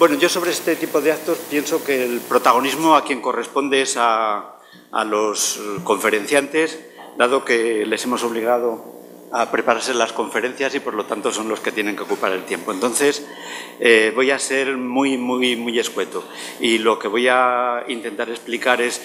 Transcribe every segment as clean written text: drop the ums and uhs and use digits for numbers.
Bueno, yo sobre este tipo de actos pienso que el protagonismo a quien corresponde es a los conferenciantes, dado que les hemos obligado a prepararse las conferencias y por lo tanto son los que tienen que ocupar el tiempo. Entonces voy a ser muy escueto y lo que voy a intentar explicar es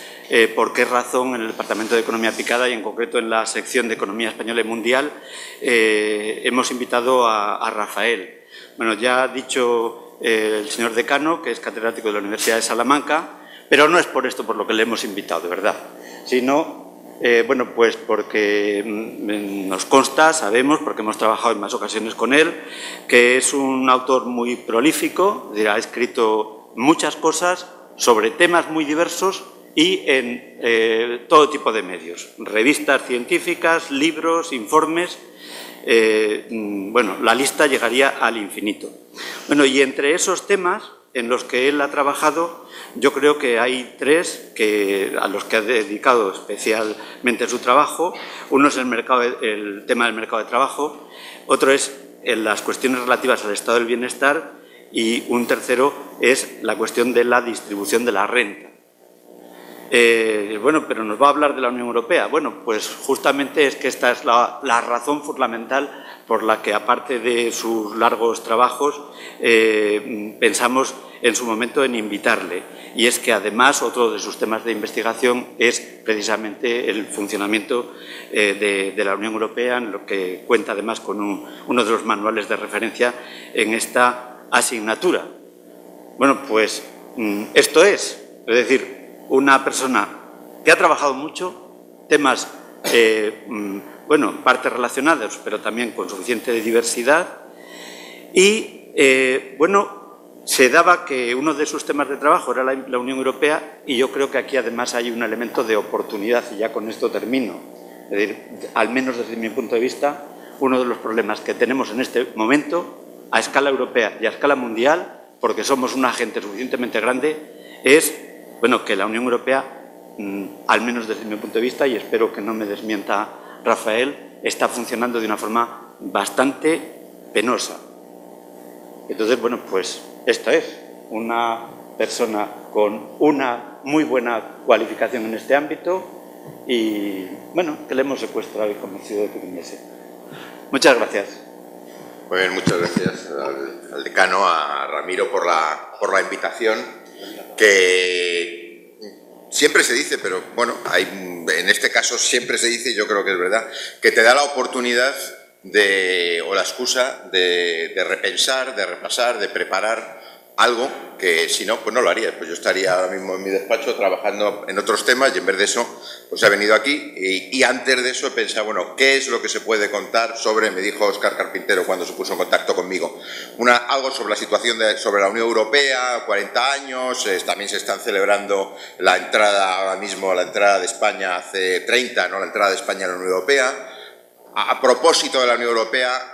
por qué razón en el Departamento de Economía Aplicada y en concreto en la sección de Economía Española y Mundial hemos invitado a Rafael. Bueno, ya ha dicho el señor decano, que es catedrático de la Universidad de Salamanca, pero no es por esto por lo que le hemos invitado, de verdad, sino bueno, pues porque nos consta, sabemos, porque hemos trabajado en más ocasiones con él, que es un autor muy prolífico, ha escrito muchas cosas sobre temas muy diversos y en todo tipo de medios, revistas científicas, libros, informes. Bueno, la lista llegaría al infinito. Bueno, y entre esos temas en los que él ha trabajado, yo creo que hay tres a los que ha dedicado especialmente su trabajo. Uno es el tema del mercado de trabajo, otro es las cuestiones relativas al estado del bienestar y un tercero es la cuestión de la distribución de la renta. Bueno, pero nos va a hablar de la Unión Europea. Bueno, pues justamente es que esta es la razón fundamental por la que, aparte de sus largos trabajos, pensamos en su momento en invitarle. Y es que, además, otro de sus temas de investigación es precisamente el funcionamiento de la Unión Europea, en lo que cuenta además con uno de los manuales de referencia en esta asignatura. Bueno, pues esto es decir, una persona que ha trabajado mucho, temas, bueno, partes relacionadas, pero también con suficiente diversidad. Y, bueno, se daba que uno de sus temas de trabajo era la Unión Europea y yo creo que aquí además hay un elemento de oportunidad y ya con esto termino. Es decir, al menos desde mi punto de vista, uno de los problemas que tenemos en este momento, a escala europea y a escala mundial, porque somos un agente suficientemente grande, es bueno, que la Unión Europea, al menos desde mi punto de vista, y espero que no me desmienta Rafael, está funcionando de una forma bastante penosa. Entonces, bueno, pues esto es una persona con una muy buena cualificación en este ámbito y, bueno, que le hemos secuestrado y convencido de que viniese. Muchas gracias. Muy bien, muchas gracias al decano, a Ramiro, por la invitación. Que siempre se dice, pero bueno, en este caso siempre se dice, y yo creo que es verdad, que te da la oportunidad o la excusa de repensar, de repasar, de preparar algo que si no, pues no lo haría. Pues yo estaría ahora mismo en mi despacho trabajando en otros temas y en vez de eso, pues he venido aquí y antes de eso he pensado, bueno, ¿qué es lo que se puede contar sobre, me dijo Óscar Carpintero cuando se puso en contacto conmigo, algo sobre la situación sobre la Unión Europea, 40 años, también se están celebrando la entrada, ahora mismo la entrada de España hace 30, ¿no? La entrada de España en la Unión Europea. A propósito de la Unión Europea,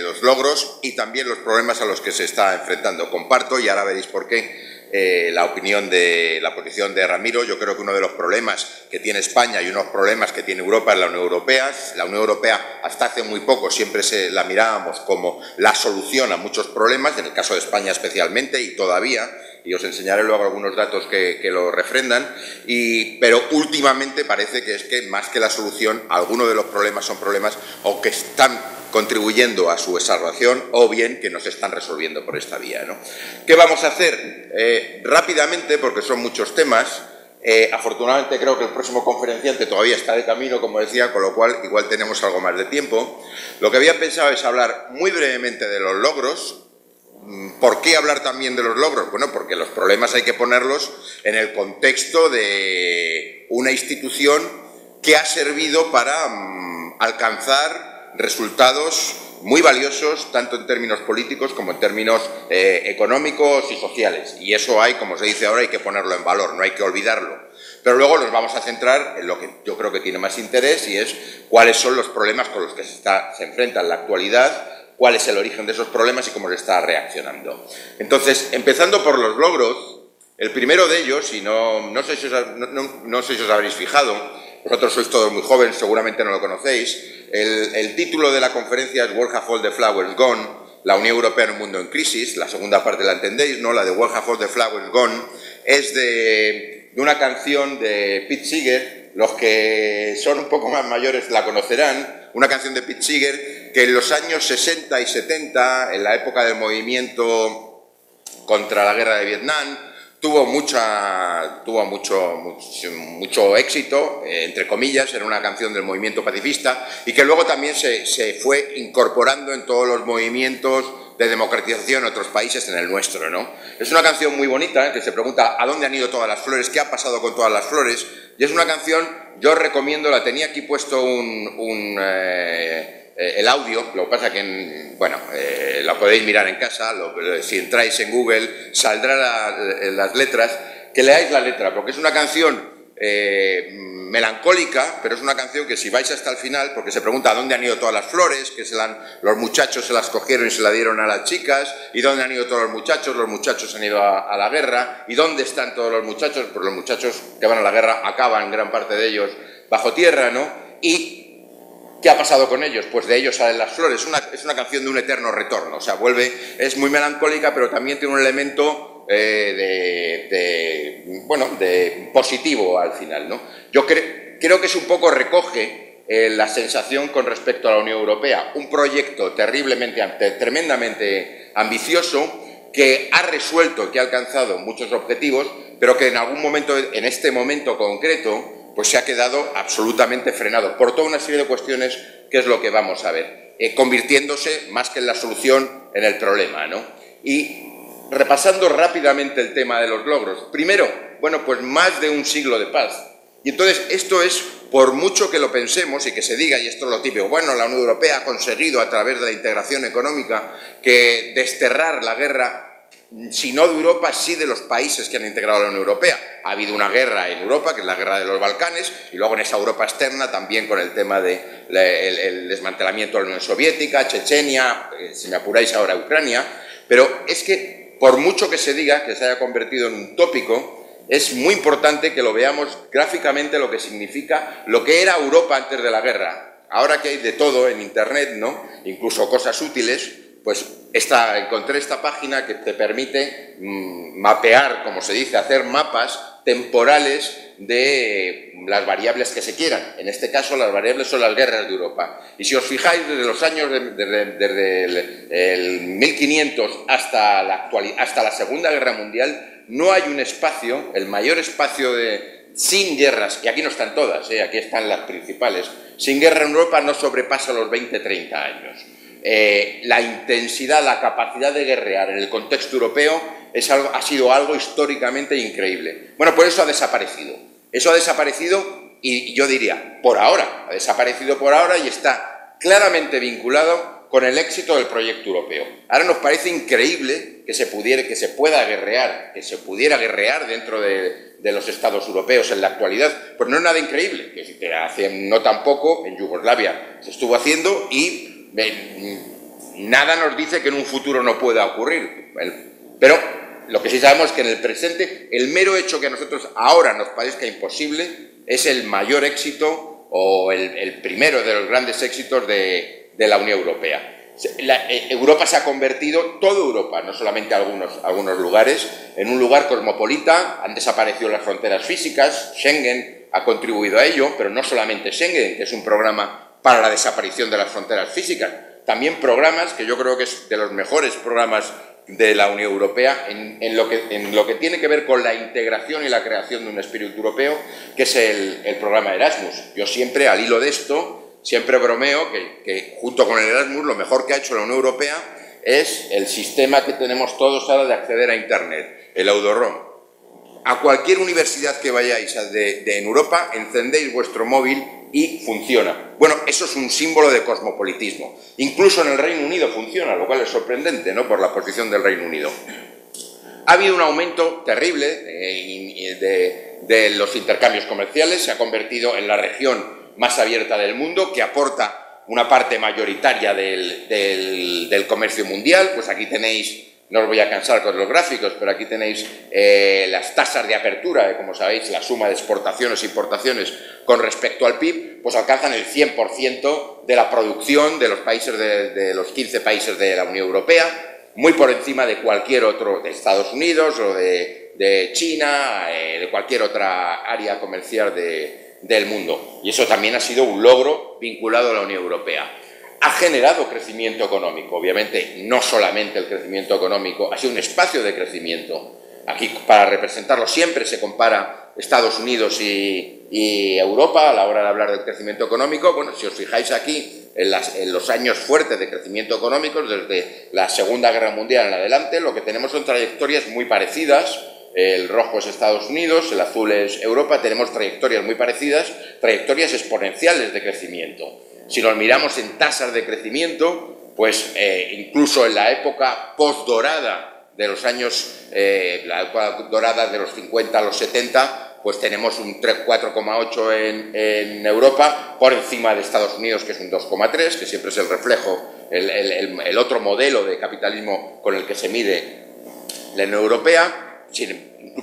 los logros y también los problemas a los que se está enfrentando. Comparto, y ahora veréis por qué, la posición de Ramiro. Yo creo que uno de los problemas que tiene España y unos problemas que tiene Europa es la Unión Europea. La Unión Europea, hasta hace muy poco, siempre la mirábamos como la solución a muchos problemas, en el caso de España especialmente, y todavía, y os enseñaré luego algunos datos que lo refrendan, pero últimamente parece que es que más que la solución, algunos de los problemas son problemas o que están contribuyendo a su exacerbación o bien que no se están resolviendo por esta vía, ¿no? ¿Qué vamos a hacer? Rápidamente, porque son muchos temas. Afortunadamente creo que el próximo conferenciante todavía está de camino, como decía, con lo cual igual tenemos algo más de tiempo. Lo que había pensado es hablar muy brevemente de los logros. ¿Por qué hablar también de los logros? Bueno, porque los problemas hay que ponerlos en el contexto de una institución que ha servido para alcanzar resultados muy valiosos, tanto en términos políticos como en términos económicos y sociales. Y eso como se dice ahora, hay que ponerlo en valor, no hay que olvidarlo. Pero luego nos vamos a centrar en lo que yo creo que tiene más interés y es cuáles son los problemas con los que se enfrenta en la actualidad, cuál es el origen de esos problemas y cómo se está reaccionando. Entonces, empezando por los logros, el primero de ellos, y no sé si os habréis fijado, vosotros sois todos muy jóvenes, seguramente no lo conocéis, el título de la conferencia es Where Have All the Flowers Gone, La Unión Europea en un mundo en crisis, la segunda parte la entendéis, ¿no? La de Where Have All the Flowers Gone, es de una canción de Pete Seeger. Los que son un poco más mayores la conocerán, una canción de Pete Seeger que en los años 60 y 70, en la época del movimiento contra la guerra de Vietnam, tuvo mucho éxito, entre comillas, era una canción del movimiento pacifista y que luego también se fue incorporando en todos los movimientos de democratización en otros países, en el nuestro, ¿no? Es una canción muy bonita, que se pregunta ¿a dónde han ido todas las flores? ¿Qué ha pasado con todas las flores? Y es una canción, yo os recomiendo, la tenía aquí puesto el audio, lo que pasa que, la podéis mirar en casa, si entráis en Google saldrá las letras, que leáis la letra, porque es una canción melancólica, pero es una canción que si vais hasta el final, porque se pregunta ¿a dónde han ido todas las flores? Que los muchachos se las cogieron y se las dieron a las chicas, ¿y dónde han ido todos los muchachos? Los muchachos han ido a la guerra, ¿y dónde están todos los muchachos? Pues los muchachos que van a la guerra acaban, gran parte de ellos, bajo tierra, ¿no? Y ¿qué ha pasado con ellos? Pues de ellos salen las flores. Es una canción de un eterno retorno, o sea, es muy melancólica, pero también tiene un elemento de positivo al final, ¿no? Yo creo que es un poco recoge la sensación con respecto a la Unión Europea, un proyecto tremendamente ambicioso que ha resuelto, que ha alcanzado muchos objetivos, pero que en algún momento, en este momento concreto, pues se ha quedado absolutamente frenado por toda una serie de cuestiones que es lo que vamos a ver, convirtiéndose más que en la solución en el problema, ¿no? Y repasando rápidamente el tema de los logros. Primero, pues más de un siglo de paz. Y entonces esto es, por mucho que lo pensemos y que se diga, y esto es lo típico, la Unión Europea ha conseguido a través de la integración económica que desterrar la guerra, si no de Europa, sí de los países que han integrado a la Unión Europea. Ha habido una guerra en Europa, que es la guerra de los Balcanes, y luego en esa Europa externa también con el tema del desmantelamiento de la Unión Soviética, Chechenia, si me apuráis ahora Ucrania, pero es que por mucho que se diga que se haya convertido en un tópico, es muy importante que lo veamos gráficamente lo que significa, lo que era Europa antes de la guerra. Ahora que hay de todo en Internet, ¿no? Incluso cosas útiles, pues encontré esta página que te permite mapear, como se dice, hacer mapas temporales de las variables que se quieran. En este caso, las variables son las guerras de Europa. Y si os fijáis, desde los años, desde el 1500 hasta la Segunda Guerra Mundial, no hay un espacio, el mayor espacio sin guerras, y aquí no están todas, aquí están las principales, sin guerra en Europa no sobrepasa los 20-30 años. La intensidad, la capacidad de guerrear en el contexto europeo ha sido algo históricamente increíble. Bueno, pues eso ha desaparecido. Eso ha desaparecido y yo diría, por ahora, ha desaparecido por ahora y está claramente vinculado con el éxito del proyecto europeo. Ahora nos parece increíble que se pudiera guerrear dentro de los estados europeos en la actualidad. Pues no es nada increíble, que hace no tampoco en Yugoslavia se estuvo haciendo y nada nos dice que en un futuro no pueda ocurrir. Pero lo que sí sabemos es que en el presente el mero hecho que a nosotros ahora nos parezca imposible es el mayor éxito o el primero de los grandes éxitos de la Unión Europea. Europa se ha convertido, toda Europa, no solamente algunos lugares, en un lugar cosmopolita. Han desaparecido las fronteras físicas, Schengen ha contribuido a ello, pero no solamente Schengen, que es un programa para la desaparición de las fronteras físicas, también programas que yo creo que es de los mejores programas de la Unión Europea en lo que tiene que ver con la integración y la creación de un espíritu europeo, que es el programa Erasmus. Yo siempre, al hilo de esto, siempre bromeo que junto con el Erasmus lo mejor que ha hecho la Unión Europea es el sistema que tenemos todos ahora de acceder a Internet, el Eurorom. A cualquier universidad que vayáis en Europa, encendéis vuestro móvil y funciona. Bueno, eso es un símbolo de cosmopolitismo. Incluso en el Reino Unido funciona, lo cual es sorprendente, ¿no?, por la posición del Reino Unido. Ha habido un aumento terrible de los intercambios comerciales, se ha convertido en la región más abierta del mundo, que aporta una parte mayoritaria del comercio mundial. Pues aquí tenéis, no os voy a cansar con los gráficos, pero aquí tenéis las tasas de apertura, como sabéis, la suma de exportaciones e importaciones con respecto al PIB, pues alcanzan el 100% de la producción de los países de los 15 países de la Unión Europea, muy por encima de cualquier otro, de Estados Unidos o de China, de cualquier otra área comercial del mundo. Y eso también ha sido un logro vinculado a la Unión Europea. Ha generado crecimiento económico, obviamente, no solamente el crecimiento económico, ha sido un espacio de crecimiento. Aquí, para representarlo, siempre se compara Estados Unidos y Europa a la hora de hablar del crecimiento económico. Bueno, si os fijáis aquí, en los años fuertes de crecimiento económico, desde la Segunda Guerra Mundial en adelante, lo que tenemos son trayectorias muy parecidas. El rojo es Estados Unidos, el azul es Europa, tenemos trayectorias muy parecidas, trayectorias exponenciales de crecimiento. Si nos miramos en tasas de crecimiento, pues incluso en la época postdorada de los años, la época dorada de los 50 a los 70, pues tenemos un 4,8 en Europa, por encima de Estados Unidos, que es un 2,3, que siempre es el reflejo, el otro modelo de capitalismo con el que se mide la Unión Europea.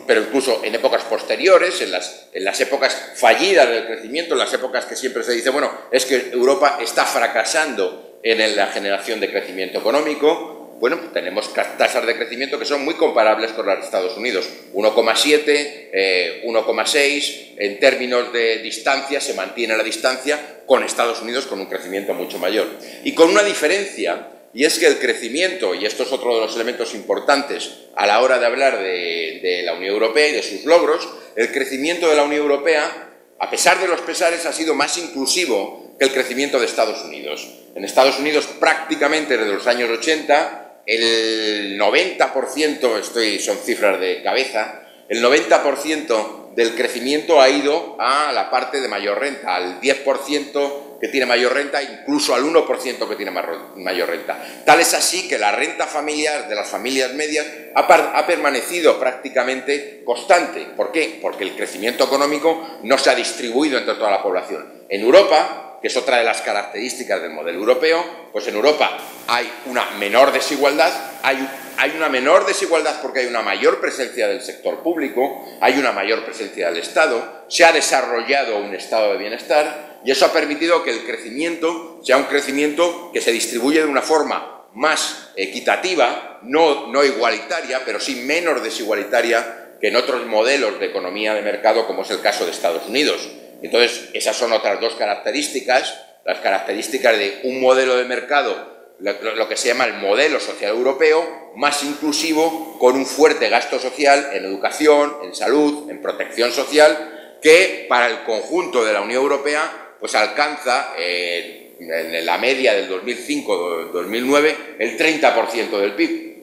Pero incluso en épocas posteriores, en las épocas fallidas del crecimiento, en las épocas que siempre se dice, bueno, es que Europa está fracasando en la generación de crecimiento económico, bueno, tenemos tasas de crecimiento que son muy comparables con las de Estados Unidos, 1,7, 1,6, en términos de distancia, se mantiene la distancia con Estados Unidos con un crecimiento mucho mayor. Y con una diferencia, y es que el crecimiento, y esto es otro de los elementos importantes a la hora de hablar de la Unión Europea y de sus logros, el crecimiento de la Unión Europea, a pesar de los pesares, ha sido más inclusivo que el crecimiento de Estados Unidos. En Estados Unidos, prácticamente desde los años 80, el 90%, son cifras de cabeza, el 90% del crecimiento ha ido a la parte de mayor renta, al 10% que tiene mayor renta, incluso al 1% que tiene mayor renta. Tal es así que la renta familiar de las familias medias ha permanecido prácticamente constante. ¿Por qué? Porque el crecimiento económico no se ha distribuido entre toda la población. En Europa, que es otra de las características del modelo europeo, pues en Europa hay una menor desigualdad, hay una menor desigualdad porque hay una mayor presencia del sector público, hay una mayor presencia del Estado, se ha desarrollado un estado de bienestar y eso ha permitido que el crecimiento sea un crecimiento que se distribuye de una forma más equitativa, no igualitaria, pero sí menos desigualitaria que en otros modelos de economía de mercado, como es el caso de Estados Unidos. Entonces, esas son otras dos características, las características de un modelo de mercado, lo que se llama el modelo social europeo, más inclusivo, con un fuerte gasto social en educación, en salud, en protección social, que para el conjunto de la Unión Europea pues alcanza en la media del 2005-2009 el 30% del PIB.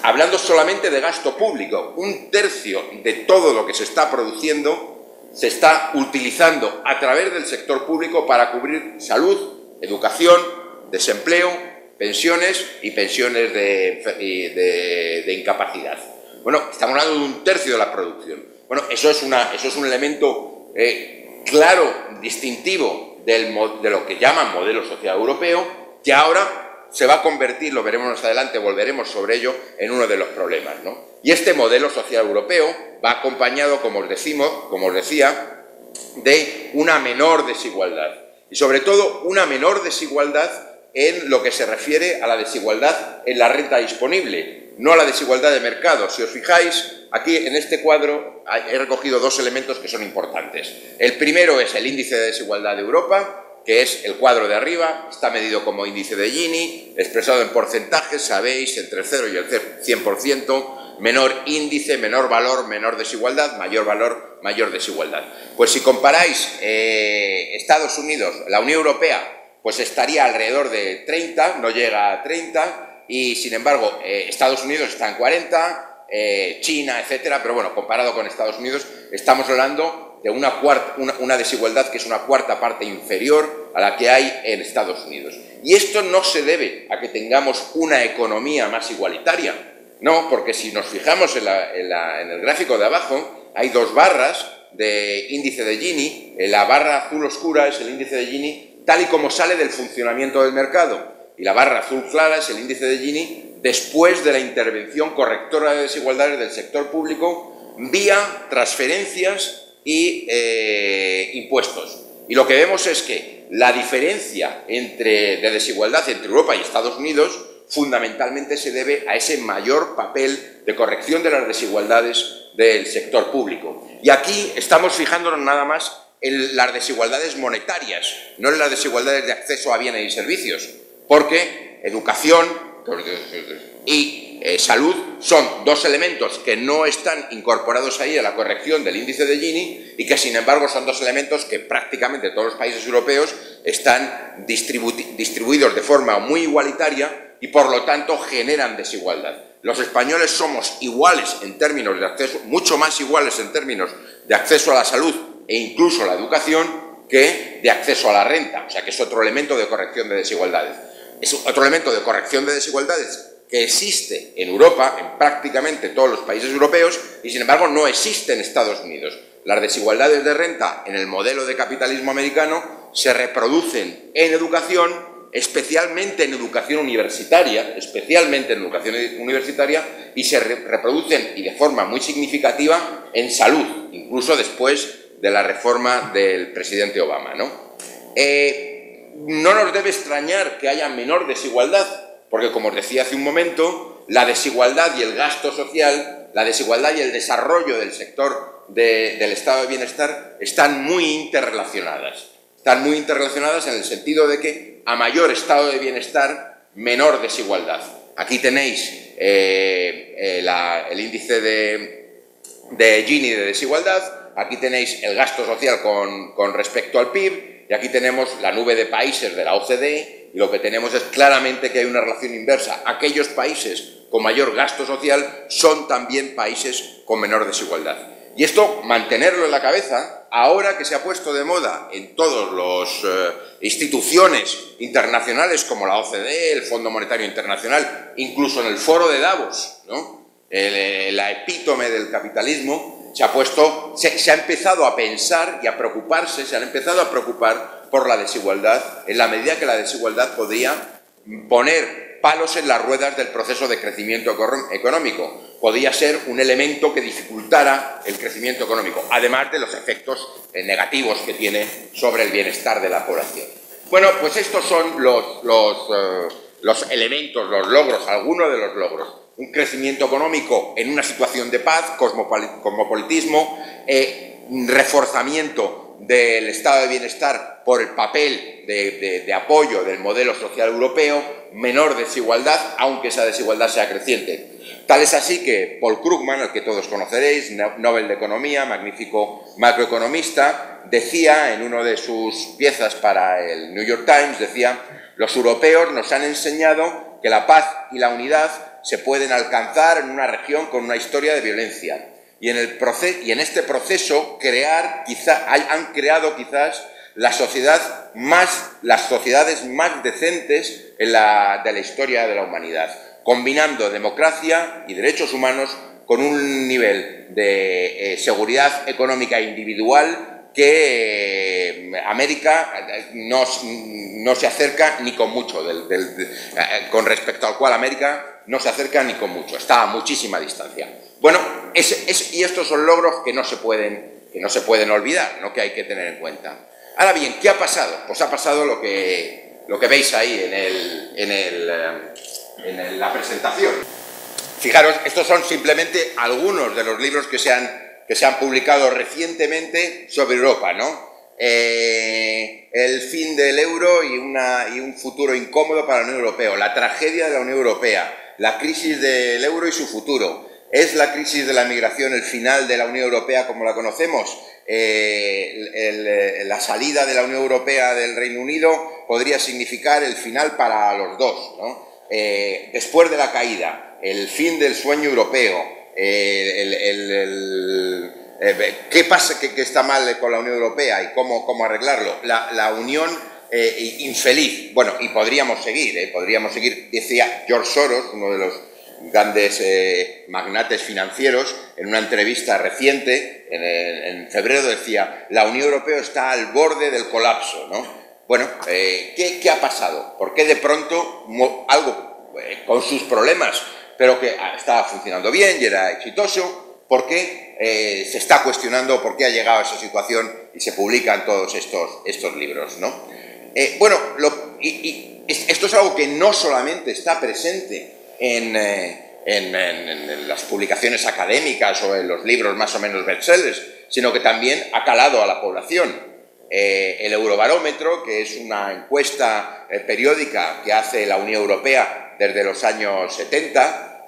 Hablando solamente de gasto público, un tercio de todo lo que se está produciendo se está utilizando a través del sector público para cubrir salud, educación, desempleo, pensiones y pensiones de incapacidad. Bueno, estamos hablando de un tercio de la producción. Bueno, eso es un elemento claro, distintivo de lo que llaman modelo social europeo, que ahora se va a convertir, lo veremos más adelante, volveremos sobre ello, en uno de los problemas, ¿no? Y este modelo social europeo va acompañado, como os decía, de una menor desigualdad. Y sobre todo, una menor desigualdad en lo que se refiere a la desigualdad en la renta disponible, no a la desigualdad de mercado. Si os fijáis, aquí en este cuadro he recogido dos elementos que son importantes. El primero es el índice de desigualdad de Europa, que es el cuadro de arriba, está medido como índice de Gini, expresado en porcentajes, sabéis, entre el 0 y el 100%, menor índice, menor valor, menor desigualdad, mayor valor, mayor desigualdad. Pues si comparáis Estados Unidos, la Unión Europea, pues estaría alrededor de 30, no llega a 30, y sin embargo Estados Unidos está en 40, China, etcétera, pero bueno, comparado con Estados Unidos, estamos hablando de una desigualdad que es una cuarta parte inferior a la que hay en Estados Unidos. Y esto no se debe a que tengamos una economía más igualitaria, no, porque si nos fijamos en el gráfico de abajo, hay dos barras de índice de Gini, la barra azul oscura es el índice de Gini tal y como sale del funcionamiento del mercado, y la barra azul clara es el índice de Gini después de la intervención correctora de desigualdades del sector público vía transferencias y impuestos. Y lo que vemos es que la diferencia de desigualdad entre Europa y Estados Unidos fundamentalmente se debe a ese mayor papel de corrección de las desigualdades del sector público. Y aquí estamos fijándonos nada más en las desigualdades monetarias, no en las desigualdades de acceso a bienes y servicios, porque educación y salud son dos elementos que no están incorporados ahí a la corrección del índice de Gini y que, sin embargo, son dos elementos que prácticamente todos los países europeos están distribuidos de forma muy igualitaria y, por lo tanto, generan desigualdad. Los españoles somos iguales en términos de acceso, mucho más iguales en términos de acceso a la salud e incluso a la educación que de acceso a la renta, o sea que es otro elemento de corrección de desigualdades. Es otro elemento de corrección de desigualdades que existe en Europa, en prácticamente todos los países europeos, y sin embargo no existe en Estados Unidos. Las desigualdades de renta en el modelo de capitalismo americano se reproducen en educación, especialmente en educación universitaria, y se reproducen, y de forma muy significativa, en salud, incluso después de la reforma del presidente Obama, ¿no? No nos debe extrañar que haya menor desigualdad, porque, como os decía hace un momento, la desigualdad y el gasto social, la desigualdad y el desarrollo del sector del estado de bienestar están muy interrelacionadas. Están muy interrelacionadas en el sentido de que a mayor estado de bienestar, menor desigualdad. Aquí tenéis el índice de Gini de desigualdad, aquí tenéis el gasto social con respecto al PIB, y aquí tenemos la nube de países de la OCDE, y lo que tenemos es claramente que hay una relación inversa. Aquellos países con mayor gasto social son también países con menor desigualdad. Y esto, mantenerlo en la cabeza, ahora que se ha puesto de moda en todas las instituciones internacionales como la OCDE, el Fondo Monetario Internacional, incluso en el foro de Davos, ¿no? La epítome del capitalismo, se ha empezado a pensar y a preocuparse, se han empezado a preocupar por la desigualdad, en la medida que la desigualdad podría poner palos en las ruedas del proceso de crecimiento económico. Podía ser un elemento que dificultara el crecimiento económico, además de los efectos negativos que tiene sobre el bienestar de la población. Bueno, pues estos son los elementos, los logros, algunos de los logros. Un crecimiento económico en una situación de paz, cosmopolitismo, reforzamiento del estado de bienestar por el papel de apoyo del modelo social europeo, menor desigualdad, aunque esa desigualdad sea creciente. Tal es así que Paul Krugman, al que todos conoceréis, Nobel de Economía, magnífico macroeconomista, decía en una de sus piezas para el New York Times, decía: los europeos nos han enseñado que la paz y la unidad se pueden alcanzar en una región con una historia de violencia. Y en este proceso han creado quizás las sociedades más decentes de la historia de la humanidad, combinando democracia y derechos humanos con un nivel de seguridad económica individual que América no se acerca ni con mucho, con respecto al cual América no se acerca ni con mucho, está a muchísima distancia. Bueno, y estos son logros que no se pueden olvidar, ¿no? Que hay que tener en cuenta. Ahora bien, ¿qué ha pasado? Pues ha pasado lo que veis ahí en la presentación. Fijaros, estos son simplemente algunos de los libros que se han publicado recientemente sobre Europa, ¿no? El fin del euro y un futuro incómodo para la Unión Europea, la tragedia de la Unión Europea, la crisis del euro y su futuro. ¿Es la crisis de la migración el final de la Unión Europea como la conocemos? La salida de la Unión Europea del Reino Unido podría significar el final para los dos, ¿no? Después de la caída, el fin del sueño europeo, ¿qué pasa que está mal con la Unión Europea y cómo arreglarlo? La unión infeliz. Bueno, y podríamos seguir, decía George Soros, uno de los grandes magnates financieros, en una entrevista reciente, en febrero, decía: la Unión Europea está al borde del colapso, ¿no? Bueno, ¿qué ha pasado? ¿Por qué de pronto algo con sus problemas, pero que estaba funcionando bien y era exitoso? ¿Por qué se está cuestionando por qué ha llegado a esa situación y se publican todos estos libros, ¿no? Esto es algo que no solamente está presente en las publicaciones académicas o en los libros más o menos bestsellers, sino que también ha calado a la población. El Eurobarómetro, que es una encuesta periódica que hace la Unión Europea desde los años 70,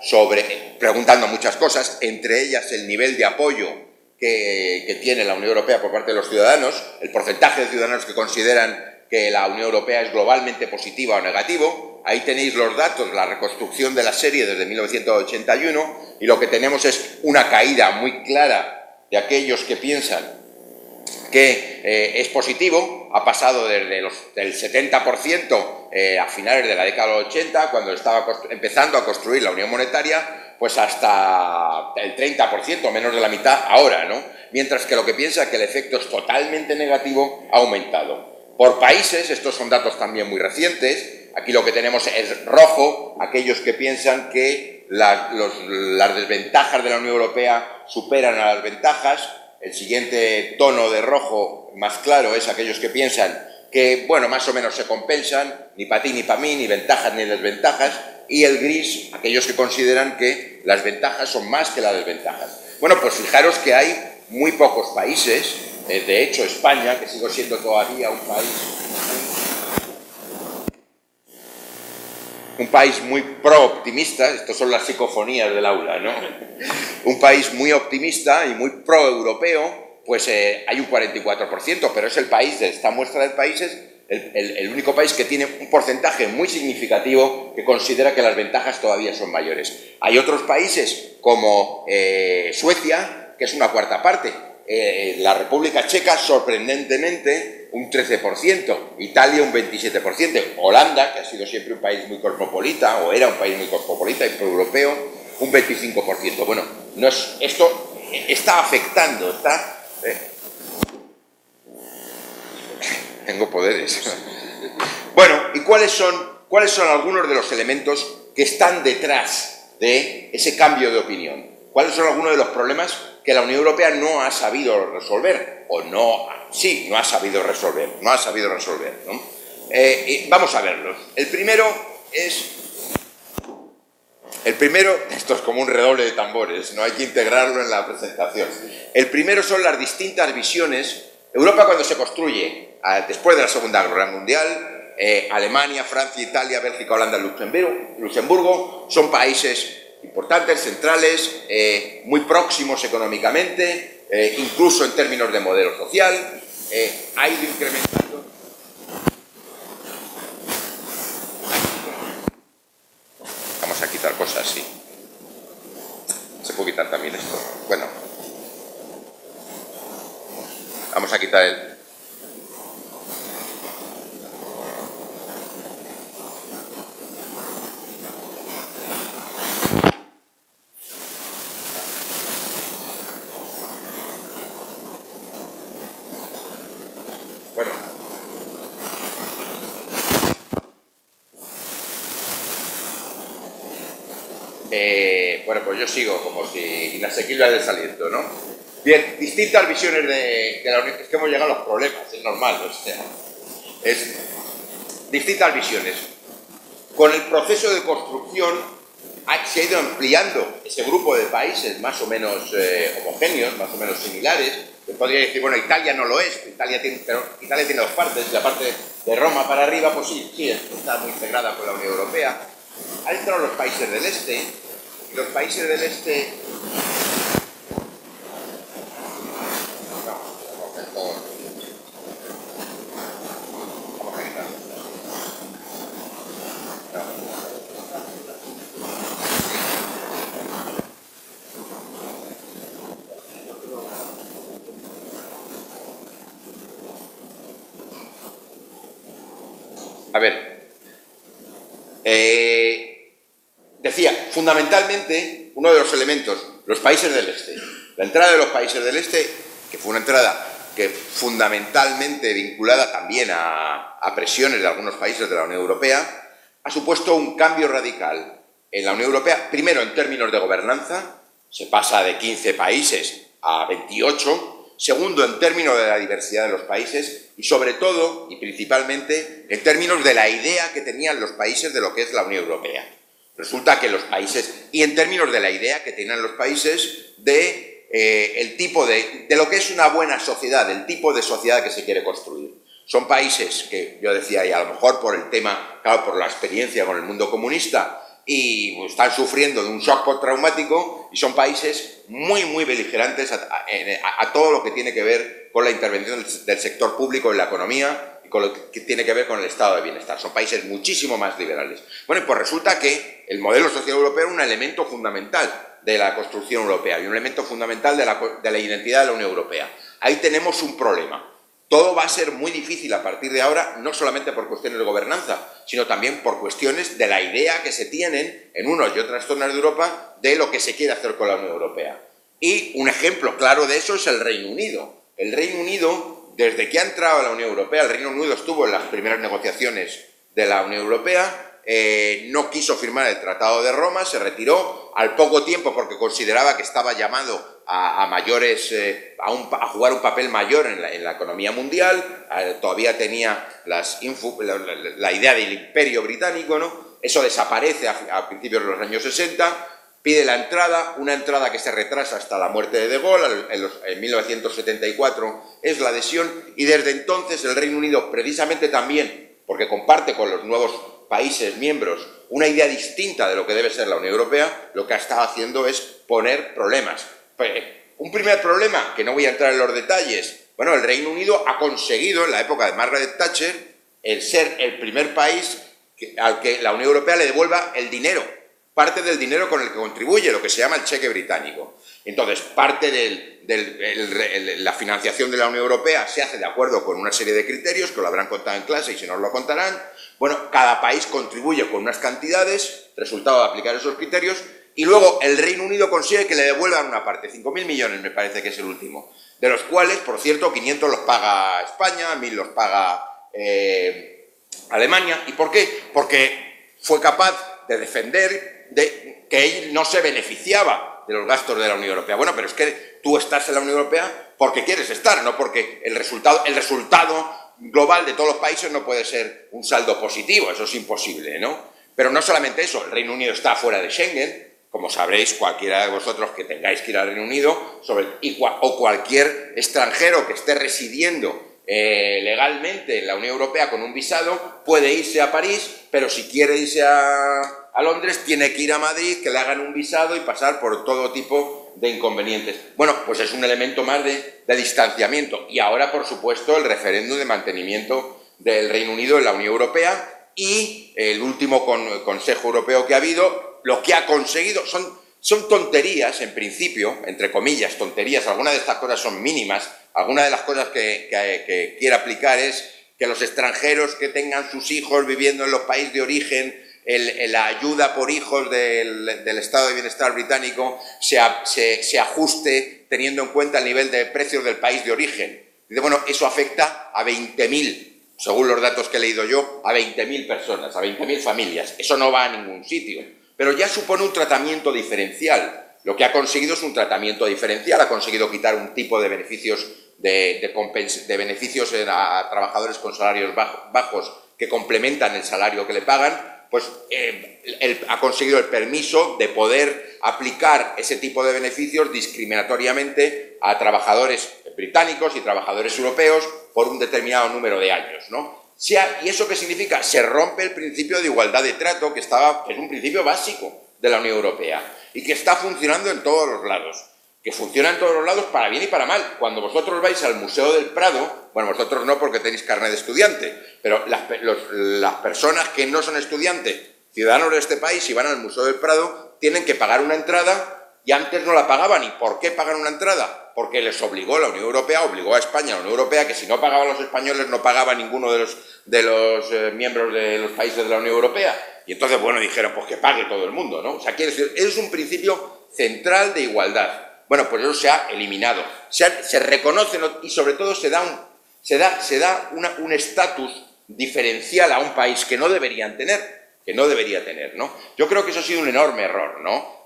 preguntando muchas cosas, entre ellas el nivel de apoyo que tiene la Unión Europea por parte de los ciudadanos, el porcentaje de ciudadanos que consideran que la Unión Europea es globalmente positiva o negativo. Ahí tenéis los datos, la reconstrucción de la serie desde 1981, y lo que tenemos es una caída muy clara de aquellos que piensan que es positivo. Ha pasado desde del 70% a finales de la década de los 80, cuando estaba empezando a construir la Unión Monetaria, pues hasta el 30%, menos de la mitad ahora, ¿no? Mientras que lo que piensa que el efecto es totalmente negativo ha aumentado. Por países, estos son datos también muy recientes, aquí lo que tenemos es rojo, aquellos que piensan que las desventajas de la Unión Europea superan a las ventajas. El siguiente tono de rojo más claro es aquellos que piensan que, bueno, más o menos se compensan, ni para ti ni para mí, ni ventajas ni desventajas, y el gris, aquellos que consideran que las ventajas son más que las desventajas. Bueno, pues fijaros que hay muy pocos países, de hecho España, que sigue siendo todavía un país muy pro-optimista, estas son las psicofonías del aula, ¿no? Un país muy optimista y muy pro-europeo, pues hay un 44%, pero es el país, de esta muestra de países, el único país que tiene un porcentaje muy significativo que considera que las ventajas todavía son mayores. Hay otros países como Suecia, que es una cuarta parte, la República Checa, sorprendentemente, un 13%, Italia un 27%, Holanda, que ha sido siempre un país muy cosmopolita, o era un país muy cosmopolita y pro-europeo, un 25%. Bueno, esto está afectando, Tengo poderes. Bueno, ¿y cuáles son algunos de los elementos que están detrás de ese cambio de opinión? ¿Cuáles son algunos de los problemas que la Unión Europea no ha sabido resolver? No ha sabido resolver, ¿no? Vamos a verlos. El primero, esto es como un redoble de tambores, no hay que integrarlo en la presentación. El primero son las distintas visiones. Europa, cuando se construye después de la Segunda Guerra Mundial, Alemania, Francia, Italia, Bélgica, Holanda, Luxemburgo, son países importantes, centrales, muy próximos económicamente, incluso en términos de modelo social, ha ido incrementando. Vamos a quitar cosas, sí. Se puede quitar también esto. Bueno, vamos a quitar el... Bueno, pues yo sigo como si inasequible al desaliento, ¿no? Bien, distintas visiones de la Unión. Es que hemos llegado a los problemas, es normal, o sea, distintas visiones. Con el proceso de construcción se ha ido ampliando ese grupo de países más o menos homogéneos, más o menos similares. Se podría decir, bueno, Italia no lo es, pero Italia tiene dos partes, la parte de Roma para arriba, pues sí, está muy integrada con la Unión Europea. Han entrado los países del este, y los países del este... A ver, decía, fundamentalmente, uno de los elementos, los países del este. La entrada de los países del este, que fue una entrada que fundamentalmente vinculada también a presiones de algunos países de la Unión Europea, ha supuesto un cambio radical en la Unión Europea, primero en términos de gobernanza, se pasa de 15 países a 28, segundo en términos de la diversidad de los países y sobre todo y principalmente en términos de la idea que tenían los países de lo que es la Unión Europea. Resulta que los países, y en términos de la idea que tenían los países de el tipo de lo que es una buena sociedad, el tipo de sociedad que se quiere construir. Son países que, yo decía, y a lo mejor por el tema, claro, por la experiencia con el mundo comunista, y están sufriendo de un shock postraumático, y son países muy, muy beligerantes a todo lo que tiene que ver con la intervención del sector público en la economía y con lo que tiene que ver con el estado de bienestar. Son países muchísimo más liberales. Bueno, pues resulta que el modelo social europeo es un elemento fundamental de la construcción europea y un elemento fundamental de la identidad de la Unión Europea. Ahí tenemos un problema. Todo va a ser muy difícil a partir de ahora, no solamente por cuestiones de gobernanza, sino también por cuestiones de la idea que se tienen en unas y otras zonas de Europa de lo que se quiere hacer con la Unión Europea. Y un ejemplo claro de eso es el Reino Unido. El Reino Unido, desde que ha entrado a la Unión Europea, el Reino Unido estuvo en las primeras negociaciones de la Unión Europea, no quiso firmar el Tratado de Roma, se retiró al poco tiempo porque consideraba que estaba llamado a jugar un papel mayor en la economía mundial, todavía tenía la idea del imperio británico, ¿no? Eso desaparece a principios de los años 60, pide la entrada, una entrada que se retrasa hasta la muerte de Gaulle, en 1974 es la adhesión, y desde entonces el Reino Unido, precisamente también, porque comparte con los nuevos países miembros una idea distinta de lo que debe ser la Unión Europea, lo que ha estado haciendo es poner problemas. Un primer problema, que no voy a entrar en los detalles, bueno, el Reino Unido ha conseguido, en la época de Margaret Thatcher, el ser el primer país al que la Unión Europea le devuelva el dinero, parte del dinero con el que contribuye, lo que se llama el cheque británico. Entonces, parte de la financiación de la Unión Europea se hace de acuerdo con una serie de criterios, que lo habrán contado en clase y si no os lo contarán. Bueno, cada país contribuye con unas cantidades, resultado de aplicar esos criterios, y luego el Reino Unido consigue que le devuelvan una parte, 5.000 millones me parece que es el último, de los cuales, por cierto, 500 los paga España, 1.000 los paga Alemania. ¿Y por qué? Porque fue capaz de defender que él no se beneficiaba de los gastos de la Unión Europea. Bueno, pero es que tú estás en la Unión Europea porque quieres estar, no porque el resultado global de todos los países no puede ser un saldo positivo, eso es imposible, ¿no? Pero no solamente eso, el Reino Unido está fuera de Schengen, como sabréis cualquiera de vosotros que tengáis que ir al Reino Unido, o cualquier extranjero que esté residiendo legalmente en la Unión Europea con un visado, puede irse a París, pero si quiere irse a Londres tiene que ir a Madrid, que le hagan un visado y pasar por todo tipo de inconvenientes. Bueno, pues es un elemento más de distanciamiento. Y ahora, por supuesto, el referéndum de mantenimiento del Reino Unido en la Unión Europea y el último Consejo Europeo que ha habido, lo que ha conseguido son tonterías, en principio, entre comillas, tonterías. Algunas de estas cosas son mínimas. Algunas de las cosas que quiere aplicar es que los extranjeros que tengan sus hijos viviendo en los países de origen, la ayuda por hijos del estado de bienestar británico se ajuste teniendo en cuenta el nivel de precios del país de origen. Dice, bueno, eso afecta a 20.000, según los datos que he leído yo, a 20.000 personas, a 20.000 familias. Eso no va a ningún sitio, pero ya supone un tratamiento diferencial. Lo que ha conseguido es un tratamiento diferencial, ha conseguido quitar un tipo de beneficios beneficios a trabajadores con salarios bajos que complementan el salario que le pagan. Pues ha conseguido el permiso de poder aplicar ese tipo de beneficios discriminatoriamente a trabajadores británicos y trabajadores europeos por un determinado número de años, ¿no? ¿Y eso qué significa? Se rompe el principio de igualdad de trato, que es un principio básico de la Unión Europea y que está funcionando en todos los lados. Que funciona en todos los lados para bien y para mal. Cuando vosotros vais al Museo del Prado, bueno, vosotros no porque tenéis carnet de estudiante, pero las personas que no son estudiantes, ciudadanos de este país, y van al Museo del Prado, tienen que pagar una entrada y antes no la pagaban. ¿Y por qué pagan una entrada? Porque les obligó la Unión Europea, obligó a España, a la Unión Europea, que si no pagaban los españoles no pagaba ninguno de los miembros de los países de la Unión Europea. Y entonces, bueno, dijeron, pues que pague todo el mundo, ¿no? O sea, quiere decir, es un principio central de igualdad. Bueno, pues eso se ha eliminado. Se reconoce y sobre todo se da un estatus diferencial a un país que no deberían tener. que no debería tener, ¿no? Yo creo que eso ha sido un enorme error, ¿no?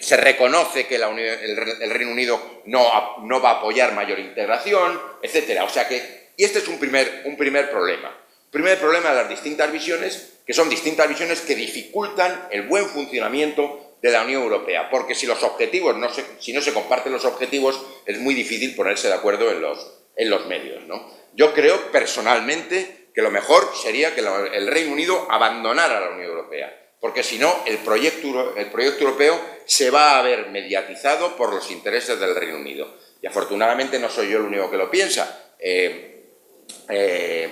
Se reconoce que el Reino Unido no va a apoyar mayor integración, etcétera. O sea que, y este es un primer problema. Primer problema de las distintas visiones, que son distintas visiones que dificultan el buen funcionamiento de la Unión Europea, porque si los objetivos si no se comparten los objetivos, es muy difícil ponerse de acuerdo en los medios, ¿no? Yo creo personalmente que lo mejor sería que el Reino Unido abandonara la Unión Europea, porque si no, el proyecto europeo se va a ver mediatizado por los intereses del Reino Unido. Y afortunadamente no soy yo el único que lo piensa.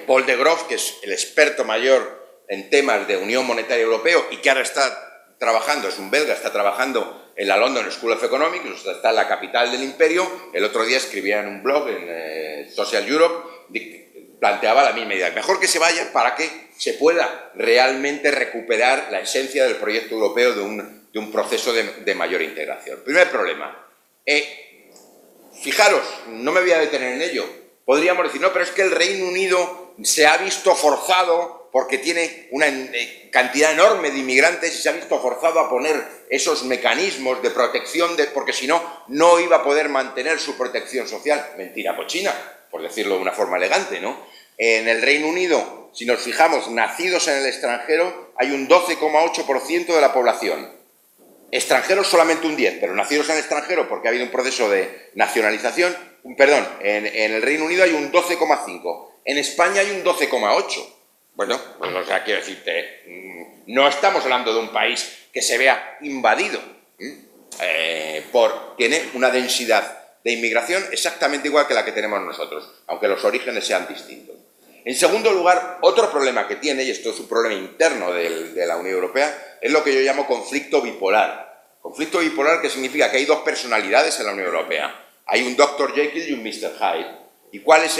Paul de Groot, que es el experto mayor en temas de Unión Monetaria Europea y que ahora está trabajando, es un belga, está trabajando en la London School of Economics, está en la capital del imperio. El otro día escribía en un blog, en Social Europe, planteaba la misma idea. Mejor que se vayan para que se pueda realmente recuperar la esencia del proyecto europeo de un proceso de mayor integración. Primer problema. Fijaros, no me voy a detener en ello. Podríamos decir, no, pero es que el Reino Unido se ha visto forzado, porque tiene una cantidad enorme de inmigrantes, y se ha visto forzado a poner esos mecanismos de protección, porque si no, no iba a poder mantener su protección social. Mentira cochina, por decirlo de una forma elegante, ¿no? En el Reino Unido, si nos fijamos, nacidos en el extranjero, hay un 12,8% de la población. Extranjeros solamente un 10%, pero nacidos en el extranjero, porque ha habido un proceso de nacionalización, perdón, en el Reino Unido hay un 12,5%, en España hay un 12,8%. Bueno, pues, o sea, quiero decirte, no estamos hablando de un país que se vea invadido, tiene una densidad de inmigración exactamente igual que la que tenemos nosotros, aunque los orígenes sean distintos. En segundo lugar, otro problema que tiene, y esto es un problema interno de la Unión Europea, es lo que yo llamo conflicto bipolar. Conflicto bipolar, que significa que hay dos personalidades en la Unión Europea. Hay un Dr. Jekyll y un Mr. Hyde. ¿Y cuál es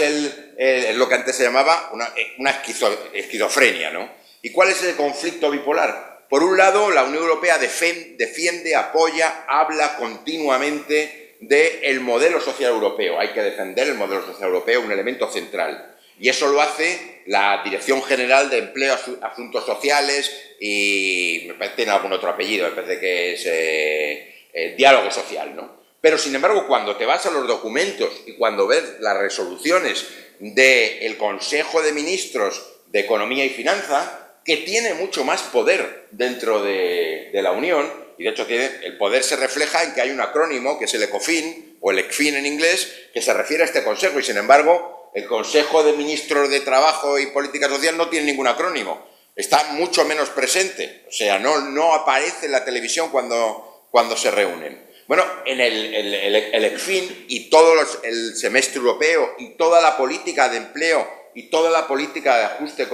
lo que antes se llamaba una esquizofrenia, ¿no? ¿Y cuál es el conflicto bipolar? Por un lado, la Unión Europea defiende, apoya, habla continuamente del modelo social europeo. Hay que defender el modelo social europeo, un elemento central. Y eso lo hace la Dirección General de Empleo, Asuntos Sociales y me parece que tiene algún otro apellido, me parece que es Diálogo Social, ¿no? Pero, sin embargo, cuando te vas a los documentos y cuando ves las resoluciones del Consejo de Ministros de Economía y Finanza, que tiene mucho más poder dentro de la Unión, y de hecho el poder se refleja en que hay un acrónimo, que es el ECOFIN, o el ECFIN en inglés, que se refiere a este Consejo, y sin embargo el Consejo de Ministros de Trabajo y Política Social no tiene ningún acrónimo, está mucho menos presente, o sea, no aparece en la televisión cuando se reúnen. Bueno, en el ECFIN y todo el semestre europeo y toda la política de empleo y toda la política de ajuste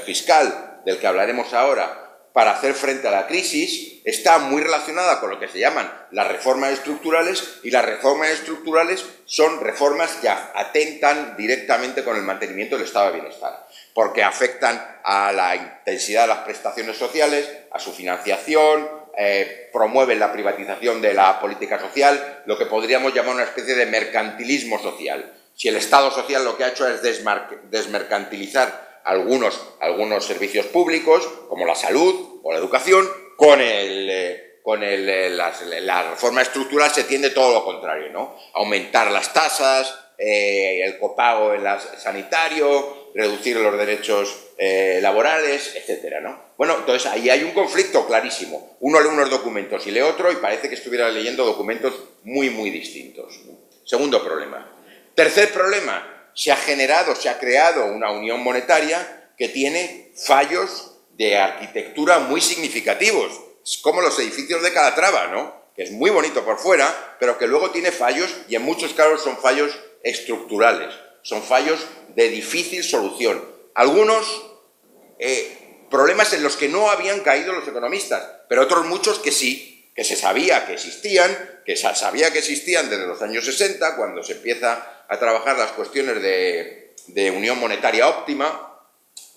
fiscal, del que hablaremos ahora, para hacer frente a la crisis, está muy relacionada con lo que se llaman las reformas estructurales, y las reformas estructurales son reformas que atentan directamente con el mantenimiento del estado de bienestar, porque afectan a la intensidad de las prestaciones sociales, a su financiación, promueven la privatización de la política social, lo que podríamos llamar una especie de mercantilismo social. Si el Estado social lo que ha hecho es desmercantilizar algunos servicios públicos, como la salud o la educación, con la reforma estructural se tiende todo lo contrario, ¿no? Aumentar las tasas, el copago sanitario, reducir los derechos laborales, etcétera, ¿no? Bueno, entonces ahí hay un conflicto clarísimo. Uno lee unos documentos y lee otro y parece que estuviera leyendo documentos muy, muy distintos. Segundo problema. Tercer problema. Se ha creado una unión monetaria que tiene fallos de arquitectura muy significativos, como los edificios de Calatrava, ¿no? Que es muy bonito por fuera, pero que luego tiene fallos, y en muchos casos son fallos estructurales, son fallos de difícil solución. Algunos problemas en los que no habían caído los economistas, pero otros muchos que sí, que se sabía que existían, desde los años 60, cuando se empieza a trabajar las cuestiones de unión monetaria óptima,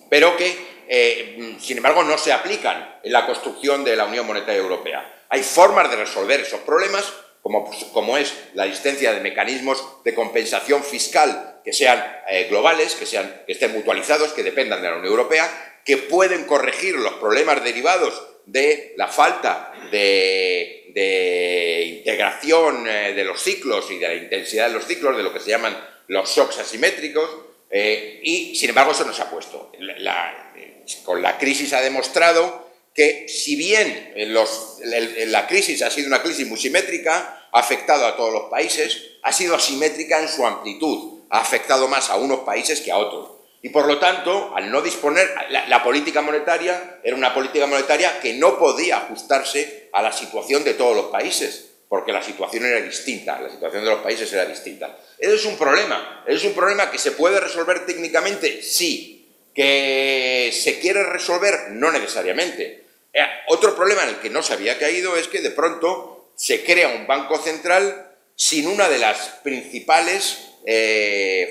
pero que, sin embargo, no se aplican en la construcción de la Unión Monetaria Europea. Hay formas de resolver esos problemas, como es la existencia de mecanismos de compensación fiscal que sean globales, que estén mutualizados, que dependan de la Unión Europea, que pueden corregir los problemas derivados de la falta de integración de los ciclos y de la intensidad de los ciclos, de lo que se llaman los shocks asimétricos, y sin embargo eso no se ha puesto. Con la crisis ha demostrado que si bien la crisis ha sido una crisis muy simétrica, ha afectado a todos los países, ha sido asimétrica en su amplitud, ha afectado más a unos países que a otros. Y por lo tanto, al no disponer, la política monetaria era una política monetaria que no podía ajustarse a la situación de todos los países, porque la situación era distinta, la situación de los países era distinta. Eso es un problema que se puede resolver técnicamente, sí. ¿Que se quiere resolver? No necesariamente. Otro problema en el que no se había caído es que de pronto se crea un banco central sin una de las principales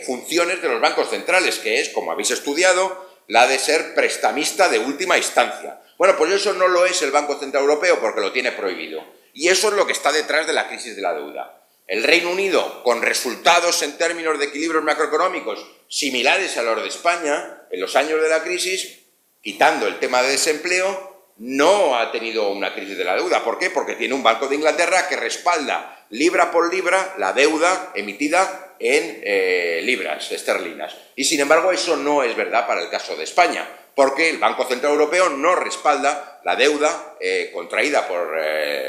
funciones de los bancos centrales, que es, como habéis estudiado, la de ser prestamista de última instancia. Bueno, pues eso no lo es el Banco Central Europeo porque lo tiene prohibido. Y eso es lo que está detrás de la crisis de la deuda. El Reino Unido, con resultados en términos de equilibrios macroeconómicos similares a los de España, en los años de la crisis, quitando el tema de desempleo, no ha tenido una crisis de la deuda. ¿Por qué? Porque tiene un Banco de Inglaterra que respalda libra por libra la deuda emitida en libras esterlinas. Y sin embargo eso no es verdad para el caso de España, porque el Banco Central Europeo no respalda la deuda contraída por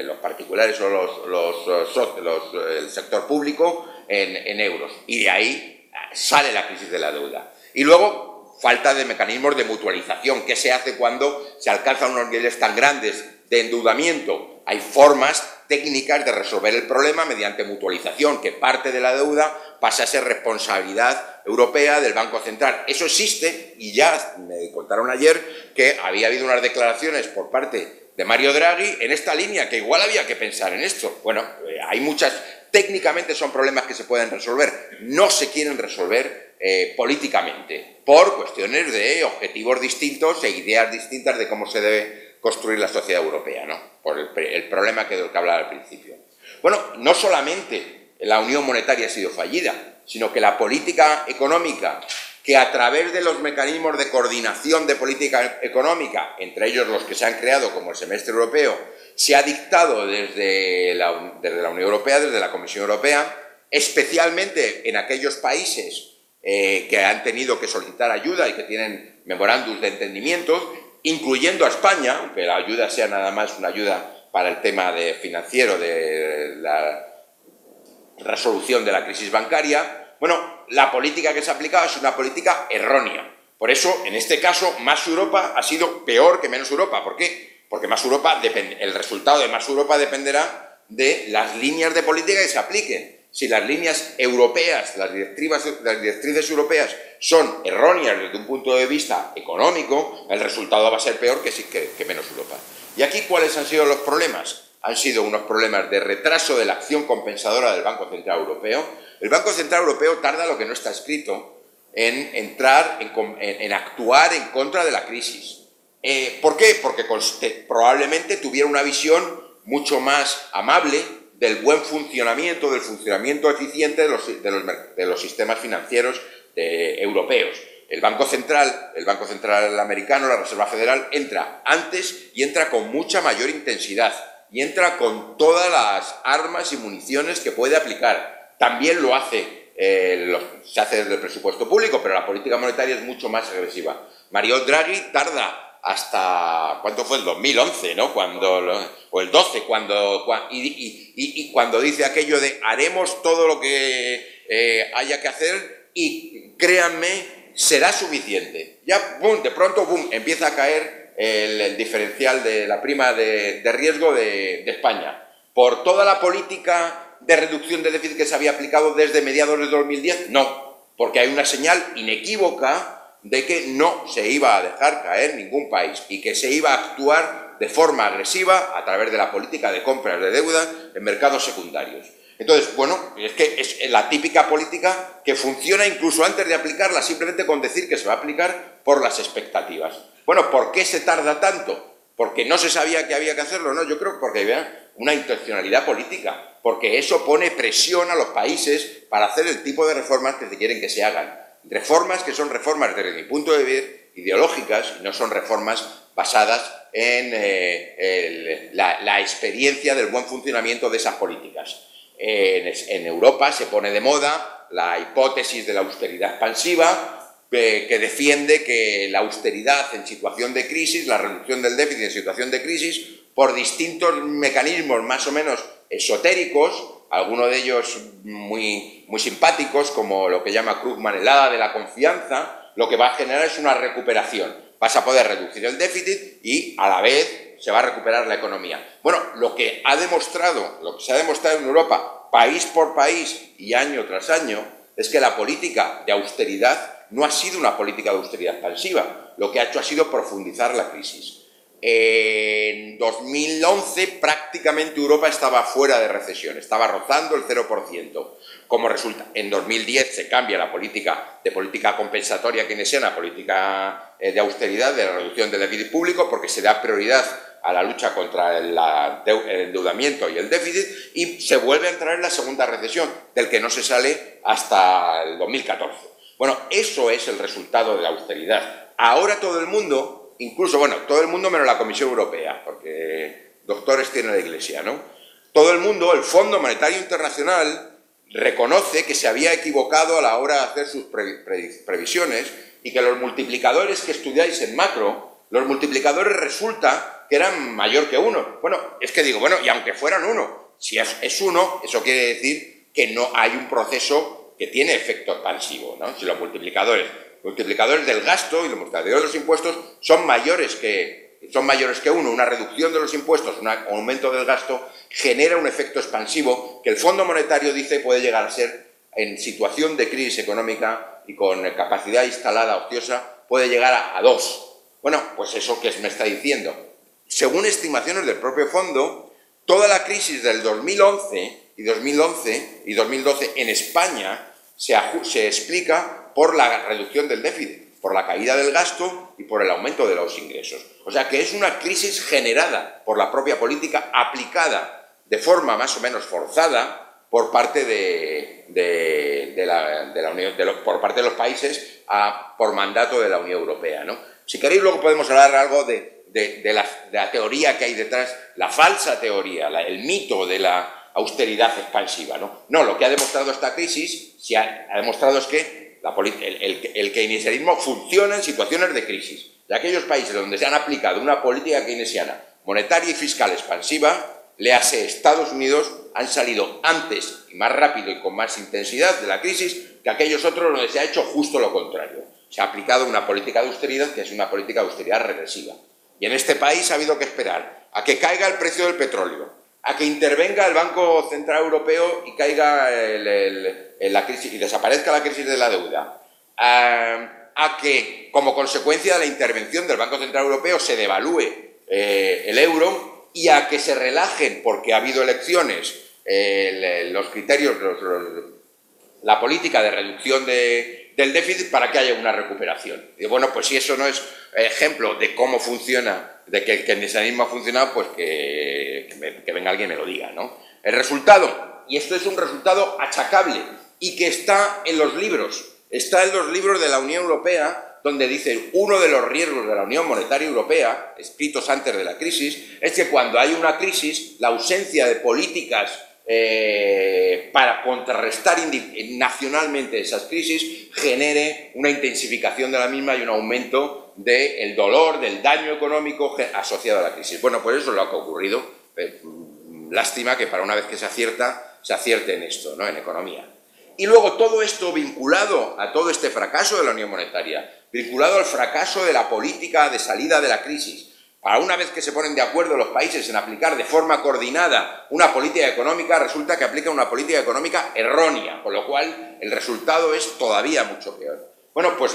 los particulares o el sector público en euros. Y de ahí sale la crisis de la deuda. Y luego, falta de mecanismos de mutualización. ¿Qué se hace cuando se alcanzan unos niveles tan grandes de endeudamiento? Hay formas técnicas de resolver el problema mediante mutualización, que parte de la deuda pasa a ser responsabilidad europea del Banco Central. Eso existe y ya me contaron ayer que había habido unas declaraciones por parte de Mario Draghi en esta línea, que igual había que pensar en esto. Bueno, hay muchas, técnicamente son problemas que se pueden resolver, no se quieren resolver políticamente, por cuestiones de objetivos distintos e ideas distintas de cómo se debe construir la sociedad europea, ¿no? Por el problema del que hablaba al principio. Bueno, no solamente la unión monetaria ha sido fallida, sino que la política económica, que a través de los mecanismos de coordinación de política económica, entre ellos los que se han creado como el semestre europeo, se ha dictado desde la Unión Europea, desde la Comisión Europea, especialmente en aquellos países que han tenido que solicitar ayuda y que tienen memorándums de entendimiento, incluyendo a España, aunque la ayuda sea nada más una ayuda para el tema financiero de la resolución de la crisis bancaria. Bueno, la política que se ha aplicado es una política errónea. Por eso, en este caso, Más Europa ha sido peor que Menos Europa. ¿Por qué? Porque Más Europa el resultado de Más Europa dependerá de las líneas de política que se apliquen. Si las líneas europeas, las directrices europeas son erróneas desde un punto de vista económico, el resultado va a ser peor que Menos Europa. ¿Y aquí cuáles han sido los problemas? Han sido unos problemas de retraso de la acción compensadora del Banco Central Europeo. El Banco Central Europeo tarda lo que no está escrito en actuar en contra de la crisis. ¿Por qué? Porque probablemente tuviera una visión mucho más amable del buen funcionamiento, del funcionamiento eficiente de los sistemas financieros europeos. El Banco Central americano, la Reserva Federal, entra antes y entra con mucha mayor intensidad y entra con todas las armas y municiones que puede aplicar. También lo hace, se hace desde el presupuesto público, pero la política monetaria es mucho más agresiva. Mario Draghi tarda hasta, ¿cuánto fue? El 2011, ¿no? O el 12, cuando dice aquello de haremos todo lo que haya que hacer y créanme, será suficiente. Ya, boom, de pronto, boom, empieza a caer el diferencial de la prima de riesgo de España. Por toda la política de reducción de déficit que se había aplicado desde mediados de 2010, no, porque hay una señal inequívoca de que no se iba a dejar caer ningún país y que se iba a actuar de forma agresiva a través de la política de compras de deuda en mercados secundarios. Entonces, bueno, es que es la típica política que funciona incluso antes de aplicarla, simplemente con decir que se va a aplicar por las expectativas. Bueno, ¿por qué se tarda tanto? ¿Porque no se sabía que había que hacerlo? No, yo creo que porque había una intencionalidad política, porque eso pone presión a los países para hacer el tipo de reformas que se quieren que se hagan. Reformas que son reformas desde mi punto de ver ideológicas y no son reformas basadas en la experiencia del buen funcionamiento de esas políticas. En Europa se pone de moda la hipótesis de la austeridad expansiva, que defiende que la austeridad en situación de crisis, la reducción del déficit en situación de crisis, por distintos mecanismos más o menos esotéricos, algunos de ellos muy simpáticos, como lo que llama Krugman el hada de la confianza, lo que va a generar es una recuperación. Vas a poder reducir el déficit y, a la vez, se va a recuperar la economía. Bueno, lo que se ha demostrado en Europa, país por país y año tras año, es que la política de austeridad no ha sido una política de austeridad expansiva. Lo que ha hecho ha sido profundizar la crisis. En 2011 prácticamente Europa estaba fuera de recesión, estaba rozando el 0%. Como resulta, en 2010 se cambia la política de política compensatoria keynesiana a política de austeridad, de reducción del déficit público, porque se da prioridad a la lucha contra el endeudamiento y el déficit, y se vuelve a entrar en la segunda recesión, del que no se sale hasta el 2014. Bueno, eso es el resultado de la austeridad. Ahora todo el mundo, incluso, bueno, todo el mundo menos la Comisión Europea, porque doctores tiene la Iglesia, ¿no? Todo el mundo, el Fondo Monetario Internacional, reconoce que se había equivocado a la hora de hacer sus previsiones y que los multiplicadores que estudiáis en macro, los multiplicadores resulta que eran mayor que 1. Bueno, es que digo, bueno, y aunque fueran 1, si es 1, eso quiere decir que no hay un proceso que tiene efecto expansivo, ¿no? Si los multiplicadores del gasto y los multiplicadores de los impuestos son mayores que 1, una reducción de los impuestos, un aumento del gasto, genera un efecto expansivo que el Fondo Monetario dice puede llegar a ser, en situación de crisis económica y con capacidad instalada ociosa, puede llegar a 2. Bueno, pues eso que me está diciendo. Según estimaciones del propio fondo, toda la crisis del 2011 y 2012 en España se explica por la reducción del déficit, por la caída del gasto y por el aumento de los ingresos. O sea que es una crisis generada por la propia política, aplicada de forma más o menos forzada por parte por parte de los países por mandato de la Unión Europea, ¿no? Si queréis luego podemos hablar algo de la teoría que hay detrás, la falsa teoría, el mito de la austeridad expansiva, ¿no? No, lo que ha demostrado esta crisis, ha demostrado es que el keynesianismo funciona en situaciones de crisis. De aquellos países donde se han aplicado una política keynesiana monetaria y fiscal expansiva, léase Estados Unidos, han salido antes y más rápido y con más intensidad de la crisis que aquellos otros donde se ha hecho justo lo contrario. Se ha aplicado una política de austeridad que es una política de austeridad regresiva. Y en este país ha habido que esperar a que caiga el precio del petróleo, a que intervenga el Banco Central Europeo y caiga la crisis y desaparezca la crisis de la deuda, a que como consecuencia de la intervención del Banco Central Europeo se devalúe el euro y a que se relajen, porque ha habido elecciones, los criterios, la política de reducción del déficit para que haya una recuperación. Y bueno, pues si eso no es ejemplo de cómo funciona, de que el keynesianismo ha funcionado, pues que venga alguien y me lo diga, ¿no? El resultado, y esto es un resultado achacable y que está en los libros de la Unión Europea, donde dice uno de los riesgos de la Unión Monetaria Europea, escritos antes de la crisis, es que cuando hay una crisis, la ausencia de políticas para contrarrestar nacionalmente esas crisis genere una intensificación de la misma y un aumento del dolor, del daño económico asociado a la crisis. Bueno, pues eso es lo que ha ocurrido. Lástima que para una vez que se acierte en esto, ¿no? En economía. Y luego todo esto vinculado a todo este fracaso de la Unión Monetaria, vinculado al fracaso de la política de salida de la crisis, para una vez que se ponen de acuerdo los países en aplicar de forma coordinada una política económica, resulta que aplican una política económica errónea, con lo cual el resultado es todavía mucho peor. Bueno, pues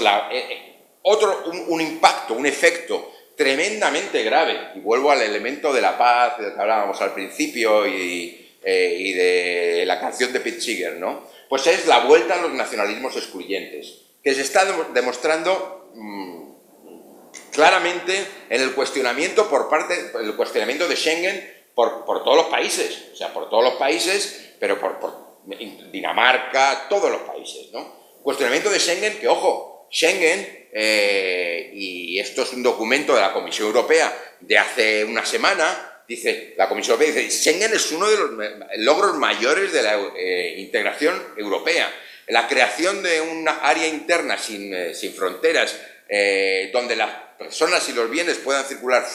un impacto, un efecto tremendamente grave, y vuelvo al elemento de la paz del que hablábamos al principio y de la canción de Pete Seeger, ¿no? Pues es la vuelta a los nacionalismos excluyentes, que se está demostrando claramente en el cuestionamiento de Schengen por todos los países, o sea, por todos los países, pero por Dinamarca, todos los países, ¿no? Cuestionamiento de Schengen, que ojo, Schengen y esto es un documento de la Comisión Europea de hace una semana. Dice, la Comisión Europea dice, Schengen es uno de los logros mayores de la integración europea. La creación de una área interna sin fronteras, donde las personas y los bienes puedan circular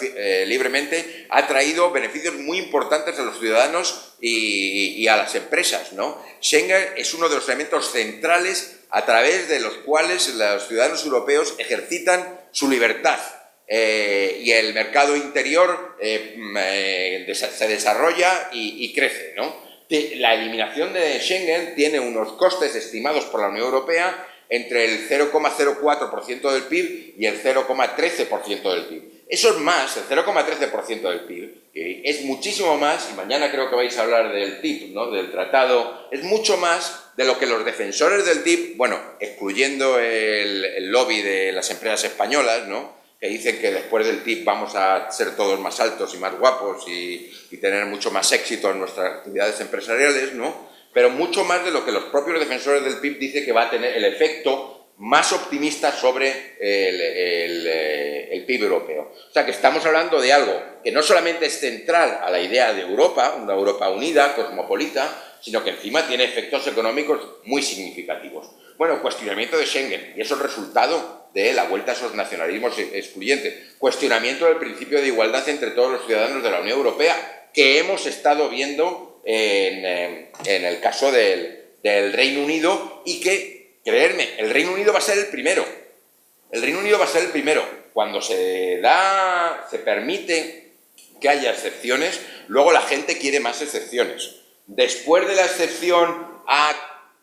libremente, ha traído beneficios muy importantes a los ciudadanos y a las empresas, ¿no? Schengen es uno de los elementos centrales a través de los cuales los ciudadanos europeos ejercitan su libertad. Y el mercado interior se desarrolla y crece, ¿no? La eliminación de Schengen tiene unos costes estimados por la Unión Europea entre el 0,04% del PIB y el 0,13% del PIB. Eso es más, el 0,13% del PIB, que es muchísimo más, y mañana creo que vais a hablar del TIP, ¿no?, del tratado, es mucho más de lo que los defensores del TIP, bueno, excluyendo el lobby de las empresas españolas, ¿no?, que dicen que después del TIP vamos a ser todos más altos y más guapos y tener mucho más éxito en nuestras actividades empresariales, ¿no? Pero mucho más de lo que los propios defensores del PIB dicen que va a tener el efecto más optimista sobre el PIB europeo. O sea, que estamos hablando de algo que no solamente es central a la idea de Europa, una Europa unida, cosmopolita, sino que encima tiene efectos económicos muy significativos. Bueno, cuestionamiento de Schengen, y eso es resultado de la vuelta a esos nacionalismos excluyentes. Cuestionamiento del principio de igualdad entre todos los ciudadanos de la Unión Europea, que hemos estado viendo en el caso del Reino Unido, y que, creedme, el Reino Unido va a ser el primero. El Reino Unido va a ser el primero. Cuando se permite que haya excepciones, luego la gente quiere más excepciones. Después de la excepción a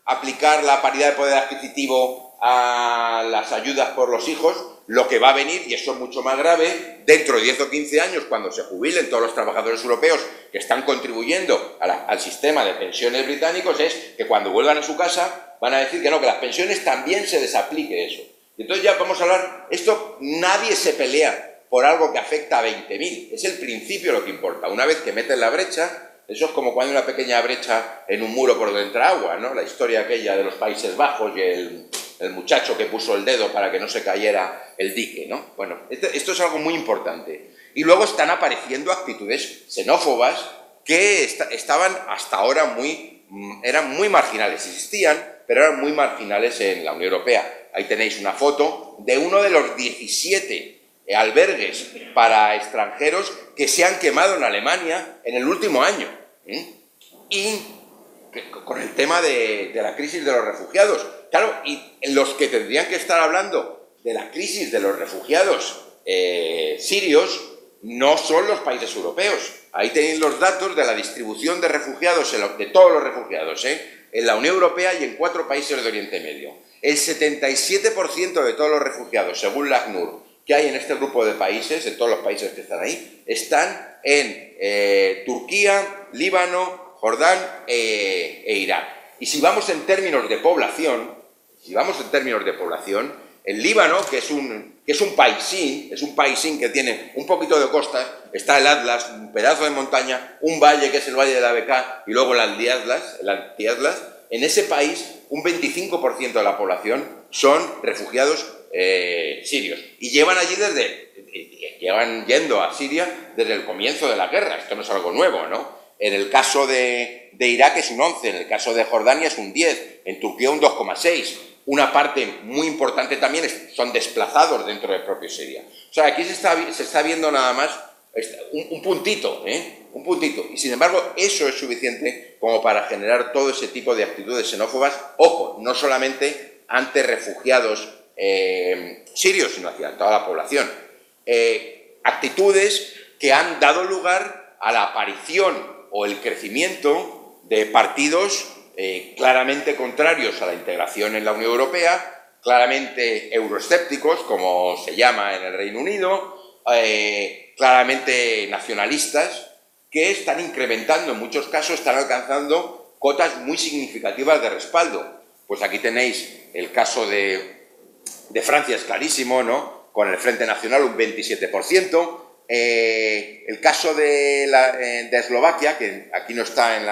aplicar la paridad de poder adquisitivo a las ayudas por los hijos, lo que va a venir, y eso es mucho más grave, dentro de 10 o 15 años, cuando se jubilen todos los trabajadores europeos que están contribuyendo al sistema de pensiones británicos, es que cuando vuelvan a su casa van a decir que no, que las pensiones también se les aplique eso. Y entonces ya vamos a hablar, esto nadie se pelea por algo que afecta a 20.000, es el principio lo que importa. Una vez que meten la brecha, eso es como cuando hay una pequeña brecha en un muro por donde entra agua, ¿no? La historia aquella de los Países Bajos y el muchacho que puso el dedo para que no se cayera el dique, ¿no? Bueno, esto es algo muy importante. Y luego están apareciendo actitudes xenófobas que estaban hasta ahora eran muy marginales, existían, pero eran muy marginales en la Unión Europea. Ahí tenéis una foto de uno de los 17 albergues para extranjeros que se han quemado en Alemania en el último año. Y con el tema de la crisis de los refugiados. Claro, y los que tendrían que estar hablando de la crisis de los refugiados sirios no son los países europeos. Ahí tenéis los datos de la distribución de refugiados, de todos los refugiados, en la Unión Europea y en 4 países de Oriente Medio. El 77% de todos los refugiados, según la ACNUR, que hay en este grupo de países, en todos los países que están ahí, están en Turquía, Líbano, Jordán e Irak. Y si vamos en términos de población, el Líbano, que es un paisín que tiene un poquito de costa, está el Atlas, un pedazo de montaña, un valle que es el Valle de la Bekaa y luego el Anti-Atlas. En ese país, un 25% de la población son refugiados sirios. Y llevan yendo a Siria desde el comienzo de la guerra. Esto no es algo nuevo, ¿no? En el caso de Irak es un 11, en el caso de Jordania es un 10, en Turquía un 2,6. Una parte muy importante también son desplazados dentro de propio Siria. O sea, aquí se está viendo nada más un puntito, un puntito. Y sin embargo, eso es suficiente como para generar todo ese tipo de actitudes xenófobas. Ojo, no solamente ante refugiados sirios, sino hacia toda la población. Actitudes que han dado lugar a la aparición o el crecimiento de partidos claramente contrarios a la integración en la Unión Europea, claramente euroescépticos, como se llama en el Reino Unido, claramente nacionalistas, que están incrementando, en muchos casos están alcanzando cotas muy significativas de respaldo. Pues aquí tenéis el caso de Francia, es clarísimo, ¿no? Con el Frente Nacional un 27%. El caso de Eslovaquia, que aquí no están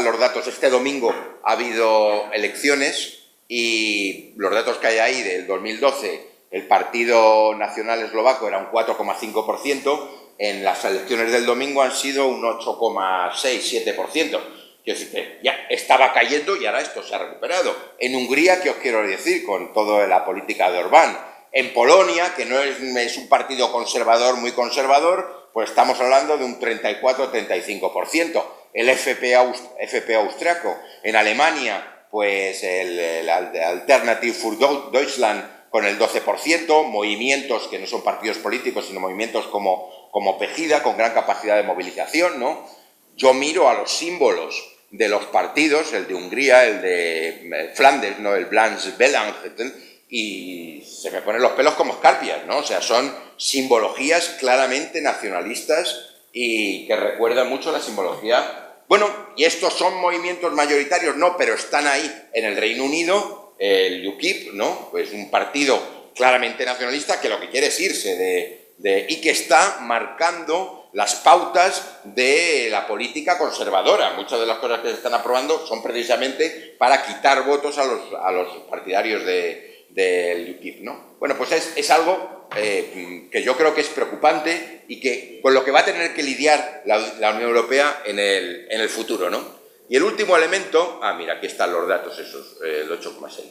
los datos, este domingo ha habido elecciones y los datos que hay ahí del 2012, el Partido Nacional Eslovaco era un 4,5%, en las elecciones del domingo han sido un 8,6-7%. Quiero decir, ya estaba cayendo y ahora esto se ha recuperado. En Hungría, ¿qué os quiero decir? Con toda la política de Orbán. En Polonia, que no es un partido conservador, muy conservador, pues estamos hablando de un 34-35%. El FPÖ austriaco. En Alemania, pues el Alternative für Deutschland con el 12%, movimientos que no son partidos políticos, sino movimientos como Pegida, con gran capacidad de movilización, ¿no? Yo miro a los símbolos de los partidos, el de Hungría, el de Flandes, ¿no? El Blanche Belang, y se me ponen los pelos como escarpias, ¿no? O sea, son simbologías claramente nacionalistas y que recuerdan mucho la simbología. Bueno, y estos son movimientos mayoritarios, no, pero están ahí en el Reino Unido. El UKIP, ¿no? Pues un partido claramente nacionalista que lo que quiere es irse y que está marcando las pautas de la política conservadora. Muchas de las cosas que se están aprobando son precisamente para quitar votos a los partidarios del UKIP, ¿no? Bueno, pues es algo que yo creo que es preocupante y que con lo que va a tener que lidiar la Unión Europea en el futuro, ¿no? Y el último elemento, mira, aquí están los datos esos, el 8,6.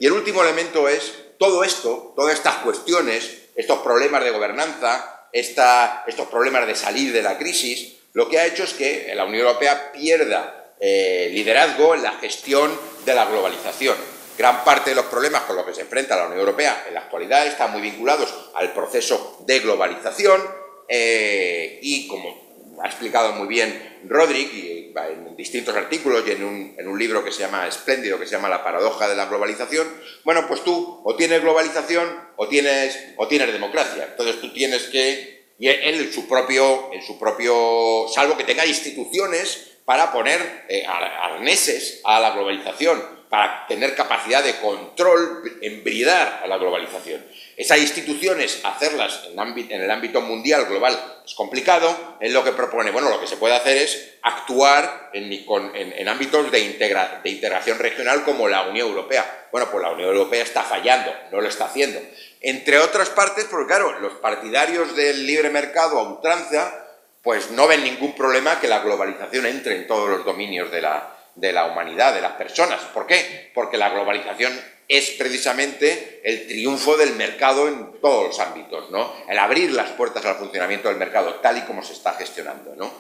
Y el último elemento es todo esto, todas estas cuestiones, estos problemas de gobernanza, estos problemas de salir de la crisis, lo que ha hecho es que la Unión Europea pierda liderazgo en la gestión de la globalización. Gran parte de los problemas con los que se enfrenta la Unión Europea en la actualidad están muy vinculados al proceso de globalización y como ha explicado muy bien Rodrik y en distintos artículos y en un libro que se llama espléndido, que se llama La paradoja de la globalización. Bueno, pues tú o tienes globalización o tienes democracia. Entonces tú tienes que, y él en su propio, salvo que tenga instituciones para poner arneses a la globalización, para tener capacidad de control, embridar a la globalización. Esas instituciones, hacerlas en el ámbito mundial, global, es complicado. Es lo que propone. Bueno, lo que se puede hacer es actuar en ámbitos de integración regional como la Unión Europea. Bueno, pues la Unión Europea está fallando, no lo está haciendo. Entre otras partes, porque claro, los partidarios del libre mercado a ultranza, pues no ven ningún problema que la globalización entre en todos los dominios de la humanidad, de las personas. ¿Por qué? Porque la globalización es precisamente el triunfo del mercado en todos los ámbitos, ¿no? El abrir las puertas al funcionamiento del mercado, tal y como se está gestionando, ¿no?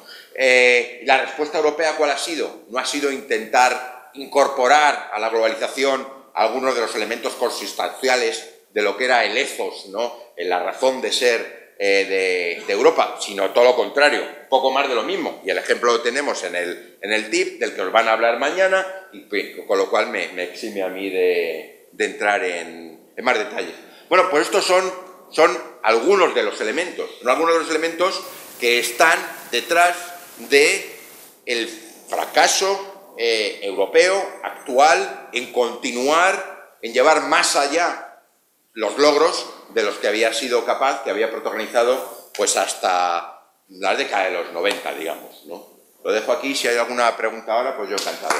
¿La respuesta europea cuál ha sido? No ha sido intentar incorporar a la globalización algunos de los elementos consustanciales de lo que era el ethos, ¿no? La razón de ser de Europa, sino todo lo contrario, poco más de lo mismo. Y el ejemplo lo tenemos en el TIP, del que os van a hablar mañana, y con lo cual me exime a mí de entrar en más detalles. Bueno, pues estos son algunos de los elementos, que están detrás del fracaso europeo actual en continuar, en llevar más allá los logros de los que había sido capaz, que había protagonizado, pues hasta la década de los 90, digamos, ¿no? Lo dejo aquí, si hay alguna pregunta ahora, pues yo encantado.